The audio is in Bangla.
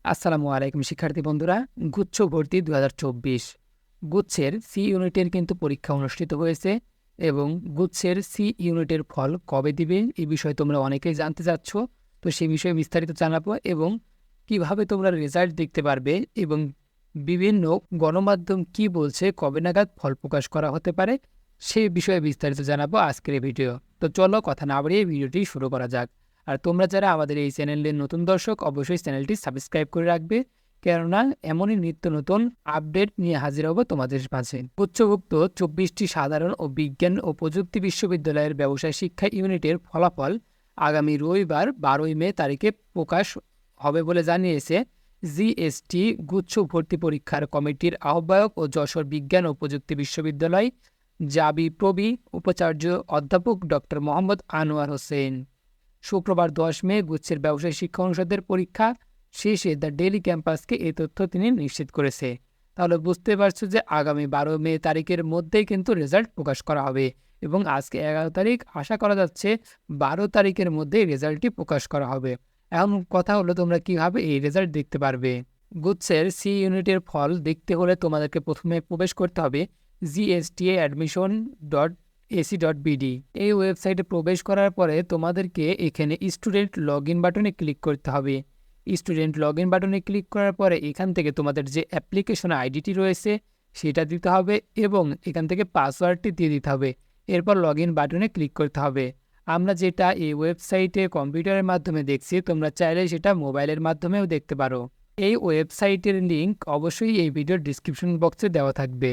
আসসালামু আলাইকুম শিক্ষার্থী বন্ধুরা। গুচ্ছ ভর্তি ২০২৪ গুচ্ছের সি ইউনিটের কিন্তু পরীক্ষা অনুষ্ঠিত হয়েছে এবং গুচ্ছের সি ইউনিটের ফল কবে দিবে এই বিষয়ে তোমরা অনেকেই জানতে চাচ্ছ। তো সেই বিষয়ে বিস্তারিত জানাবো এবং কিভাবে তোমরা রেজাল্ট দেখতে পারবে এবং বিভিন্ন গণমাধ্যম কি বলছে কবে নাগাদ ফল প্রকাশ করা হতে পারে সেই বিষয়ে বিস্তারিত জানাবো আজকের এই ভিডিও। তো চলো কথা না বাড়িয়ে ভিডিওটি শুরু করা যাক। আর তোমরা যারা আমাদের এই চ্যানেলের নতুন দর্শক অবশ্যই চ্যানেলটি সাবস্ক্রাইব করে রাখবে, কেননা এমনই নিত্য নতুন আপডেট নিয়ে হাজির হব তোমাদের মাঝে। উচ্চভুক্ত 24টি সাধারণ ও বিজ্ঞান ও প্রযুক্তি বিশ্ববিদ্যালয়ের ব্যবসায় শিক্ষা ইউনিটের ফলাফল আগামী রবিবার 12ই মে তারিখে প্রকাশ হবে বলে জানিয়েছে জিএসটি গুচ্ছ ভর্তি পরীক্ষার কমিটির আহ্বায়ক ও যশোর বিজ্ঞান ও প্রযুক্তি বিশ্ববিদ্যালয় জাবি প্রবি উপাচার্য অধ্যাপক ডক্টর মোহাম্মদ আনোয়ার হোসেন। শুক্রবার 10 মে গুচ্ছের ব্যবসায়ী শিক্ষা অনুষদের পরীক্ষা শেষে দ্য ডেইলি ক্যাম্পাসকে এই তথ্য তিনি নিশ্চিত করেছে। তাহলে বুঝতে পারছো যে আগামী 12 মে তারিখের মধ্যেই কিন্তু রেজাল্ট প্রকাশ করা হবে এবং আজকে 11 তারিখ, আশা করা যাচ্ছে 12 তারিখের মধ্যেই রেজাল্টটি প্রকাশ করা হবে। এখন কথা হলো তোমরা কিভাবে এই রেজাল্ট দেখতে পারবে। গুচ্ছের সি ইউনিটের ফল দেখতে হলে তোমাদেরকে প্রথমে প্রবেশ করতে হবে gsta.admission.ac.bd এই ওয়েবসাইটে প্রবেশ করার পরে তোমাদেরকে এখানে স্টুডেন্ট লগ ইন বাটনে ক্লিক করতে হবে। স্টুডেন্ট লগ ইন বাটনে ক্লিক করার পরে এখান থেকে তোমাদের যে অ্যাপ্লিকেশন আইডিটি রয়েছে সেটা দিতে হবে এবং এখান থেকে পাসওয়ার্ডটি দিয়ে দিতে হবে। এরপর লগ ইন বাটনে ক্লিক করতে হবে। আমরা যেটা এই ওয়েবসাইটে কম্পিউটারের মাধ্যমে দেখছি, তোমরা চাইলে সেটা মোবাইলের মাধ্যমেও দেখতে পারো। এই ওয়েবসাইটের লিঙ্ক অবশ্যই এই ভিডিওর ডিসক্রিপশন বক্সে দেওয়া থাকবে।